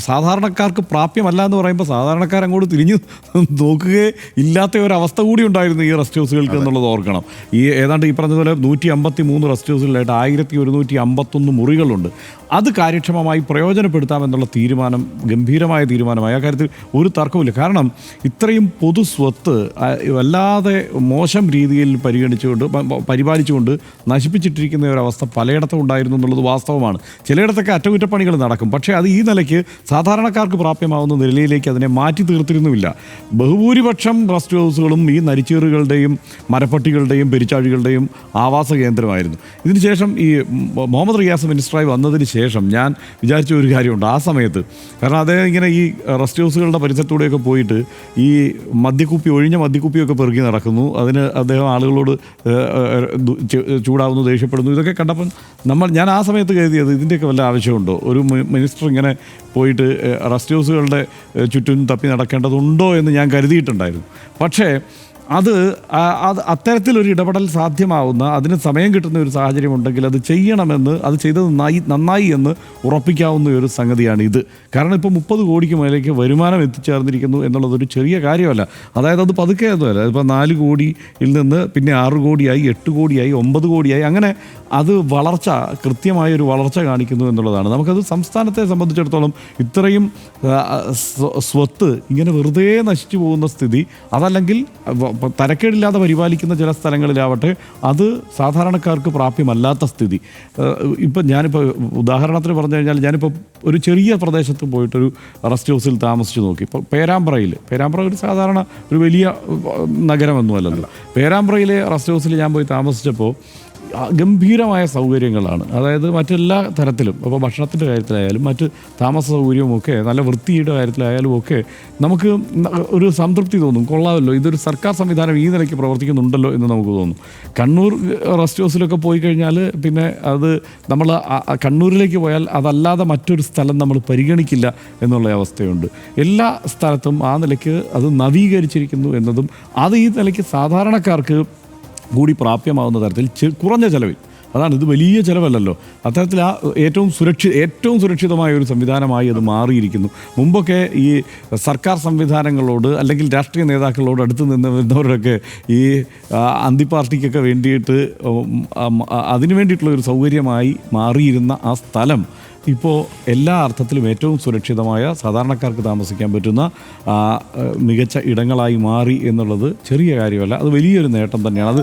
സാധാരണക്കാർക്ക് പ്രാപ്യമല്ല എന്ന് പറയുമ്പോൾ സാധാരണക്കാരങ്ങോട്ട് തിരിഞ്ഞു നോക്കുകയെ ഇല്ലാത്ത ഒരവസ്ഥ കൂടി ഉണ്ടായിരുന്നു ഈ റെസ്റ്റ് ഹൗസുകൾക്ക് എന്നുള്ളത് ഓർക്കണം. ഈ ഏതാണ്ട് ഈ പറഞ്ഞതുപോലെ 153 റെസ്റ്റ് ഹൗസുകളിലായിട്ട് 1151 മുറികളുണ്ട്. അത് കാര്യക്ഷമമായി പ്രയോജനപ്പെടുത്താമെന്നുള്ള തീരുമാനം ഗംഭീരമായ തീരുമാനമായി. ആ കാര്യത്തിൽ ഒരു തർക്കവുമില്ല. കാരണം ഇത്രയും പൊതു സ്വത്ത് വല്ലാതെ മോശം രീതിയിൽ പരിപാലിച്ചുകൊണ്ട് നശിപ്പിച്ചിട്ടിരിക്കുന്ന ഒരവസ്ഥ പലയിടത്തും ഉണ്ടായിരുന്നു എന്നുള്ളത് വാസ്തവമാണ്. ചിലയിടത്തൊക്കെ അറ്റകുറ്റപ്പണികൾ നടക്കും, പക്ഷേ അത് ഈ നിലയ്ക്ക് സാധാരണക്കാർക്ക് പ്രാപ്യമാവുന്ന നിലയിലേക്ക് അതിനെ മാറ്റി തീർത്തിരുന്നുമില്ല. ബഹുഭൂരിപക്ഷം റെസ്റ്റ് ഹൗസുകളും ഈ നരിച്ചേറുകളുടെയും മരപ്പട്ടികളുടെയും പെരിച്ചാഴികളുടെയും ആവാസ കേന്ദ്രമായിരുന്നു. ഇതിനുശേഷം ഈ മുഹമ്മദ് റിയാസ് മിനിസ്റ്ററായി വന്നതിന് ശേഷം ഞാൻ വിചാരിച്ച ഒരു കാര്യമുണ്ട് ആ സമയത്ത്. കാരണം അദ്ദേഹം ഇങ്ങനെ ഈ റെസ്റ്റ് ഹൗസുകളുടെ പരിസരത്തൂടെയൊക്കെ പോയിട്ട് ഈ ഒഴിഞ്ഞ മദ്യക്കുപ്പിയൊക്കെ പെറുക്കി നടക്കുന്നു. അതിന് അദ്ദേഹം ആളുകളോട് ചൂടാവുന്നു, ദേഷ്യപ്പെടുന്നു. ഇതൊക്കെ കണ്ടപ്പോൾ ഞാൻ ആ സമയത്ത് കരുതിയത് ഇതിൻ്റെയൊക്കെ വല്ല ആവശ്യമുണ്ടോ? ഒരു മിനിസ്റ്റർ ഇങ്ങനെ പോയിട്ട് റെസ്റ്റ് ഹൗസുകളുടെ ചുറ്റും തപ്പി നടക്കേണ്ടതുണ്ടോ എന്ന് ഞാൻ കരുതിയിട്ടുണ്ടായിരുന്നു. പക്ഷേ അത് അത്തരത്തിലൊരു ഇടപെടൽ സാധ്യമാവുന്ന, അതിന് സമയം കിട്ടുന്ന ഒരു സാഹചര്യം ഉണ്ടെങ്കിൽ അത് ചെയ്യണമെന്ന്, അത് ചെയ്തത് നന്നായി എന്ന് ഉറപ്പിക്കാവുന്ന ഒരു സംഗതിയാണ് ഇത്. കാരണം ഇപ്പോൾ 30 കോടിക്ക് മേലേക്ക് വരുമാനം എത്തിച്ചേർന്നിരിക്കുന്നു എന്നുള്ളതൊരു ചെറിയ കാര്യമല്ല. അതായത് അത് പതുക്കെ ഒന്നുമല്ല. ഇപ്പോൾ 4 കോടിയിൽ നിന്ന് പിന്നെ 6 കോടിയായി, 8 കോടിയായി, 9 കോടിയായി, അങ്ങനെ അത് കൃത്യമായൊരു വളർച്ച കാണിക്കുന്നു എന്നുള്ളതാണ്. നമുക്കത് സംസ്ഥാനത്തെ സംബന്ധിച്ചിടത്തോളം ഇത്രയും സ്വത്ത് ഇങ്ങനെ വെറുതെ നശിച്ചു പോകുന്ന സ്ഥിതി, അതല്ലെങ്കിൽ തരക്കേടില്ലാതെ പരിപാലിക്കുന്ന ചില സ്ഥലങ്ങളിലാവട്ടെ അത് സാധാരണക്കാർക്ക് പ്രാപ്യമല്ലാത്ത സ്ഥിതി. ഞാനിപ്പോൾ ഉദാഹരണത്തിന് പറഞ്ഞു കഴിഞ്ഞാൽ, ഞാനിപ്പോൾ ഒരു ചെറിയ പ്രദേശത്ത് പോയിട്ടൊരു റെസ്റ്റ് ഹൗസിൽ താമസിച്ച് നോക്കി. ഇപ്പോൾ പേരാമ്പ്ര ഒരു സാധാരണ ഒരു വലിയ നഗരമൊന്നുമല്ലല്ലോ. പേരാമ്പ്രയിലെ റെസ്റ്റ് ഹൗസിൽ ഞാൻ പോയി താമസിച്ചപ്പോൾ ഗംഭീരമായ സൗകര്യങ്ങളാണ്. അതായത് മറ്റെല്ലാ തരത്തിലും, അപ്പോൾ ഭക്ഷണത്തിൻ്റെ കാര്യത്തിലായാലും മറ്റ് താമസ സൗകര്യവുമൊക്കെ, നല്ല വൃത്തിയുടെ കാര്യത്തിലായാലും ഒക്കെ നമുക്ക് ഒരു സംതൃപ്തി തോന്നും. കൊള്ളാമല്ലോ, ഇതൊരു സർക്കാർ സംവിധാനം ഈ നിലയ്ക്ക് പ്രവർത്തിക്കുന്നുണ്ടല്ലോ എന്ന് നമുക്ക് തോന്നും. കണ്ണൂർ റെസ്റ്റ് ഹൗസിലൊക്കെ പോയി കഴിഞ്ഞാൽ പിന്നെ അത് നമ്മൾ കണ്ണൂരിലേക്ക് പോയാൽ അതല്ലാതെ മറ്റൊരു സ്ഥലം നമ്മൾ പരിഗണിക്കില്ല എന്നുള്ള അവസ്ഥയുണ്ട്. എല്ലാ സ്ഥലത്തും ആ നിലയ്ക്ക് അത് നവീകരിച്ചിരിക്കുന്നു എന്നതും അത് ഈ നിലയ്ക്ക് സാധാരണക്കാർക്ക് കൂടി പ്രാപ്യമാവുന്ന തരത്തിൽ കുറഞ്ഞ ചിലവിൽ, അതാണ്, ഇത് വലിയ ചിലവല്ലല്ലോ. അത്തരത്തിൽ ഏറ്റവും സുരക്ഷിതമായ ഒരു സംവിധാനമായി അത് മാറിയിരിക്കുന്നു. മുമ്പൊക്കെ ഈ സർക്കാർ സംവിധാനങ്ങളോട് അല്ലെങ്കിൽ രാഷ്ട്രീയ നേതാക്കളോട് അടുത്ത് നിന്നവരൊക്കെ ഈ അന്തി പാർട്ടിക്കൊക്കെ വേണ്ടിയിട്ട് അതിനു വേണ്ടിയിട്ടുള്ള ഒരു സൗകര്യമായി മാറിയിരുന്ന ആ സ്ഥലം ഇപ്പോൾ എല്ലാ അർത്ഥത്തിലും ഏറ്റവും സുരക്ഷിതമായ, സാധാരണക്കാർക്ക് താമസിക്കാൻ പറ്റുന്ന മികച്ച ഇടങ്ങളായി മാറി എന്നുള്ളത് ചെറിയ കാര്യമല്ല. അത് വലിയൊരു നേട്ടം തന്നെയാണ്. അത്